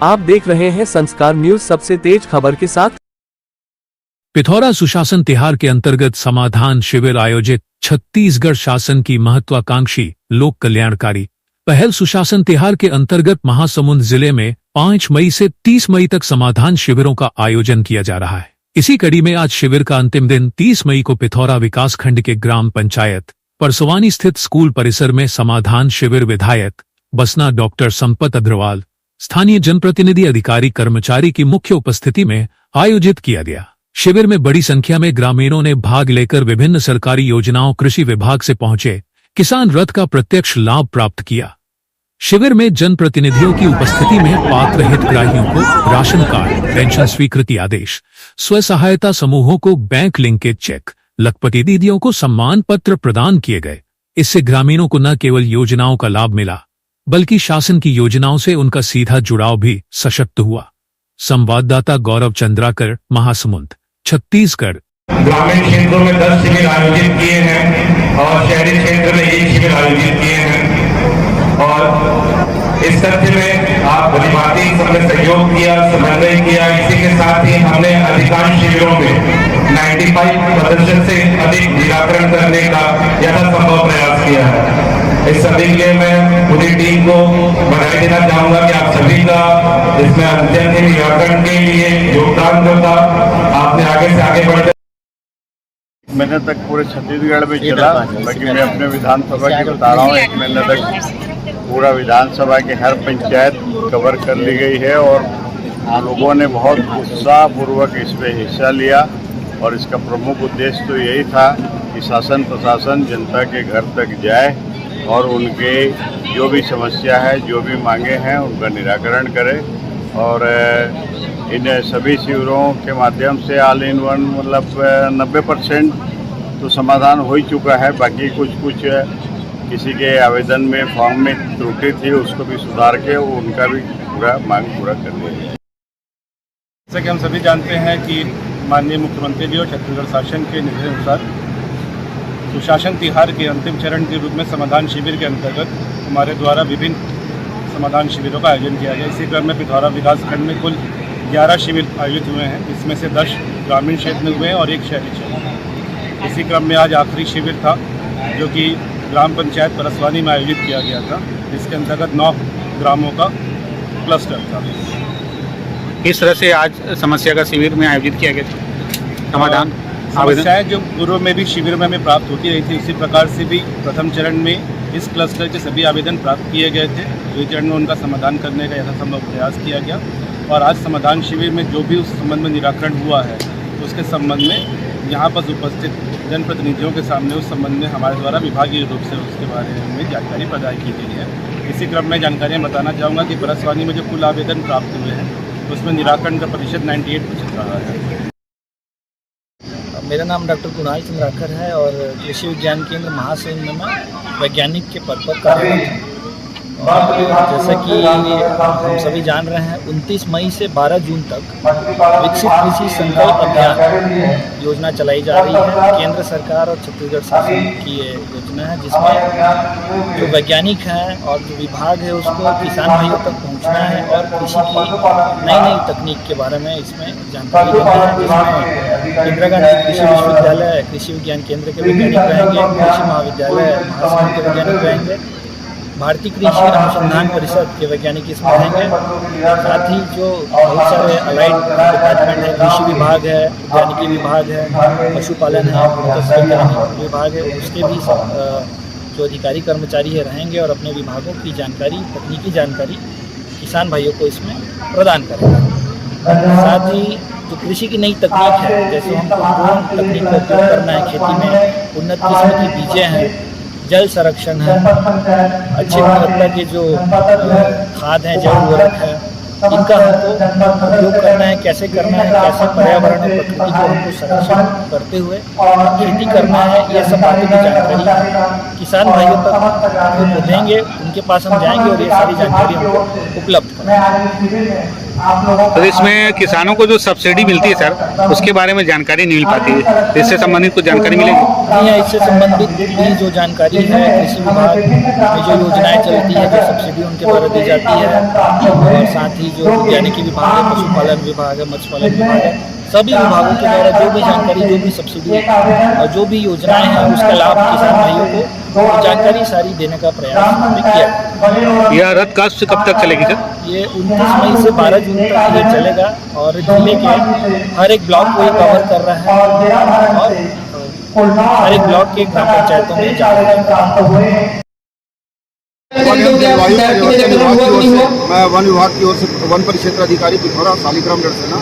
आप देख रहे हैं संस्कार न्यूज, सबसे तेज खबर के साथ। पिथौरा सुशासन तिहार के अंतर्गत समाधान शिविर आयोजित। छत्तीसगढ़ शासन की महत्वाकांक्षी लोक कल्याणकारी पहल सुशासन तिहार के अंतर्गत महासमुंद जिले में 5 मई से 30 मई तक समाधान शिविरों का आयोजन किया जा रहा है। इसी कड़ी में आज शिविर का अंतिम दिन 30 मई को पिथौरा विकासखंड के ग्राम पंचायत परसवानी स्थित स्कूल परिसर में समाधान शिविर विधायक बसना डॉक्टर संपत अग्रवाल, स्थानीय जनप्रतिनिधि, अधिकारी, कर्मचारी की मुख्य उपस्थिति में आयोजित किया गया। शिविर में बड़ी संख्या में ग्रामीणों ने भाग लेकर विभिन्न सरकारी योजनाओं, कृषि विभाग से पहुंचे किसान रथ का प्रत्यक्ष लाभ प्राप्त किया। शिविर में जनप्रतिनिधियों की उपस्थिति में पात्र हितग्राहियों को राशन कार्ड, पेंशन स्वीकृति आदेश, स्व सहायता समूहों को बैंक लिंकेज चेक, लखपति दीदियों को सम्मान पत्र प्रदान किए गए। इससे ग्रामीणों को न केवल योजनाओं का लाभ मिला, बल्कि शासन की योजनाओं से उनका सीधा जुड़ाव भी सशक्त हुआ। संवाददाता गौरव चंद्राकर, महासमुंद, छत्तीसगढ़। ग्रामीण क्षेत्रों में 10 शिविर आयोजित किए हैं और शहरी क्षेत्र में 1 शिविर आयोजित किए हैं और इस तथ्य में आप भलीभांति सबने सहयोग किया, समन्वय किया। इसी के साथ ही हमने अधिकांश शिविरों में 95% से अधिक निराकरण करने का यथासंभव प्रयास किया है। इस सभी के लिए मैं पूरी टीम को बधाई देना चाहूंगा कि आप सभी का इसमें अत्यंत निराकरण के लिए योगदान होता। आपने आगे से आगे बढ़ते महीने तक पूरे छत्तीसगढ़ में चला। बाकी मैं अपने विधानसभा की बता रहा हूँ, 1 महीने तक पूरा विधानसभा की हर पंचायत कवर कर ली गई है और लोगों ने बहुत उत्साहपूर्वक इसमें हिस्सा लिया। और इसका प्रमुख उद्देश्य तो यही था कि शासन प्रशासन जनता के घर तक जाए और उनके जो भी समस्या है, जो भी मांगे हैं, उनका निराकरण करे। और इन सभी शिविरों के माध्यम से ऑल इन वन मतलब 90% तो समाधान हो ही चुका है। बाकी कुछ किसी के आवेदन में, फॉर्म में त्रुटि थी, उसको भी सुधार के उनका भी पूरा मांग पूरा कर दिया गया। जैसा कि हम सभी जानते हैं कि माननीय मुख्यमंत्री जी और छत्तीसगढ़ शासन के निर्देशानुसार सुशासन तिहार के अंतिम चरण के रूप में समाधान शिविर के अंतर्गत हमारे द्वारा विभिन्न समाधान शिविरों का आयोजन किया गया। इसी क्रम में पिथौरा विकासखंड में कुल 11 शिविर आयोजित हुए हैं। इसमें से 10 ग्रामीण क्षेत्र में हुए हैं और 1 शहरी क्षेत्र। इसी क्रम में आज आखिरी शिविर था जो कि ग्राम पंचायत परसवानी में आयोजित किया गया था। इसके अंतर्गत 9 ग्रामों का क्लस्टर था। किस तरह से आज समस्या का शिविर में आयोजित किया गया था? समाधान समस्याएं जो पूर्व में भी शिविर में हमें प्राप्त होती रही थी, उसी प्रकार से भी प्रथम चरण में इस क्लस्टर के सभी आवेदन प्राप्त किए गए थे। द्वितीय चरण में उनका समाधान करने का यथासंभव प्रयास किया गया और आज समाधान शिविर में जो भी उस संबंध में निराकरण हुआ है, उसके संबंध में यहाँ पर उपस्थित जनप्रतिनिधियों के सामने उस संबंध में हमारे द्वारा विभागीय रूप से उसके बारे में जानकारी प्रदान की गई है। इसी क्रम में जानकारियाँ बताना चाहूँगा कि परसवानी में जो कुल आवेदन प्राप्त हुए हैं, उसमें निराकरण का प्रतिशत 98% रहा है। मेरा नाम डॉक्टर कुणाल चंद्राकर है और कृषि विज्ञान केंद्र महासमुंद में वैज्ञानिक के पद पर कार्यरत हूँ। जैसा कि हम सभी जान रहे हैं, 29 मई से 12 जून तक विकसित कृषि संकल्प अभियान योजना चलाई जा रही है। केंद्र सरकार और छत्तीसगढ़ शासन की ये योजना है जिसमें जो वैज्ञानिक हैं और जो विभाग है उसको किसान भाइयों तक पहुंचना है और कृषि की नई तकनीक के बारे में इसमें जानकारी देना है। जिसमें इंदिरा गांधी कृषि विश्वविद्यालय कृषि विज्ञान केंद्र के वैज्ञानिक रहेंगे, कृषि महाविद्यालय महासमुंद के वैज्ञानिक रहेंगे, भारतीय कृषि अनुसंधान परिषद के वैज्ञानिक इसमें रहेंगे। साथ ही जो बहुत सारे अलाइड डिपार्टमेंट है, कृषि विभाग है, उद्यानिकी विभाग है, पशुपालन है, मत्स्य विभाग है, उसके भी जो अधिकारी कर्मचारी है रहेंगे और अपने विभागों की जानकारी, तकनीकी जानकारी किसान भाइयों को इसमें प्रदान करेंगे। साथ ही जो कृषि की नई तकनीक है, जैसे हमको ड्रोन तकनीक का उपयोग करना है खेती में, उन्नत किस्म की बीजें हैं, जल संरक्षण है, अच्छी गुणवत्ता के जो खाद हैं, जैव उर्वरक है, इनका हमको उपयोग करना है, कैसे करना है, कैसे पर्यावरण और प्रकृति को हमको संरक्षण करते हुए खेती करना है, ये सब बातें की जानकारी किसान भाइयों तक वो देंगे, उनके पास हम जाएंगे और ये सारी जानकारी हमको उपलब्ध कराएंगे। तो इसमें किसानों को जो सब्सिडी मिलती है सर, उसके बारे में जानकारी नहीं मिल पाती है, तो इससे संबंधित कुछ जानकारी मिलेगी? नहीं, इससे संबंधित भी जो जानकारी है कृषि विभाग में जो योजनाएं चलती है, जो सब्सिडी उनके द्वारा दी जाती है, और साथ ही जो वैज्ञानिकी विभाग है, पशुपालन विभाग है, मत्स्य पालन विभाग है, सभी विभागों के द्वारा जो भी जानकारी, जो भी सब्सिडी और जो भी योजनाएं हैं उसका लाभ किसान भाइयों को जानकारी सारी देने का प्रयास हमने किया। यह रथ कास्ट कब तक चलेगी सर? ये 29 मई से 12 जून तक ये चलेगा और जिले के हर एक ब्लॉक को ये कवर कर रहा है और हर एक ब्लॉक के ग्राम पंचायतों में जा रहा है। जलवायु परिवर्तन विभाग की ओर से मैं वन विभाग की ओर से वन परिक्षेत्र अधिकारी पिथौरा शालिग्राम जड़सेना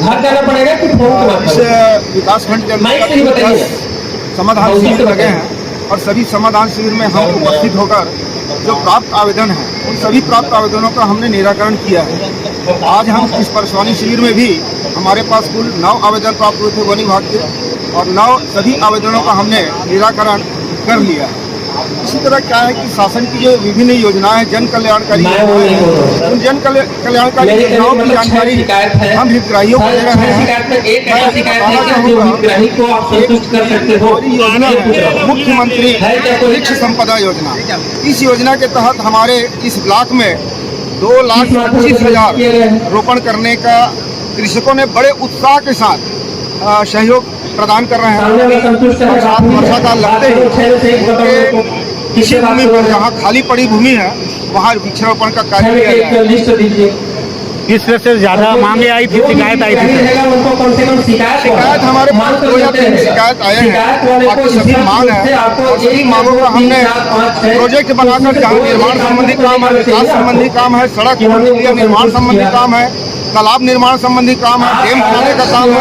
इस विकास खंड के अंदर समाधान शिविर लगे हैं और सभी समाधान शिविर में हम उपस्थित होकर जो प्राप्त आवेदन है उन सभी प्राप्त आवेदनों का हमने निराकरण किया है। आज हम इस परसवानी शिविर में भी हमारे पास कुल 9 आवेदन प्राप्त हुए थे वन विभाग के और 9 सभी आवेदनों का हमने निराकरण कर लिया है। इसी तरह क्या है कि शासन की जो विभिन्न योजनाएं हैं, जन कल्याणकारी उन जन कल्याणकारी योजनाओं की जानकारी हम हितग्राहियों को दे रहे हैं। योजना है मुख्यमंत्री वृक्ष संपदा योजना। इस योजना के तहत हमारे इस ब्लॉक में 2,25,000 रोपण करने का कृषकों ने बड़े उत्साह के साथ सहयोग प्रदान कर रहे हैं। वर्षा काल लगते ही कृषि भूमि पर जहाँ खाली पड़ी भूमि है वहाँ वृक्षारोपण का कार्य किया जाए। किस तरह से ज्यादा मांगे आई थी, शिकायत आई थी? शिकायत हमारे पास 2 या 3 शिकायत आए हैं, बाकी सभी मांग है और सभी मांगों का हमने प्रोजेक्ट बनाकर जहाँ निर्माण संबंधी काम है, विकास संबंधी काम है, सड़क निर्माण संबंधी काम है, तालाब निर्माण संबंधी काम है, डैम बनाने का काम है,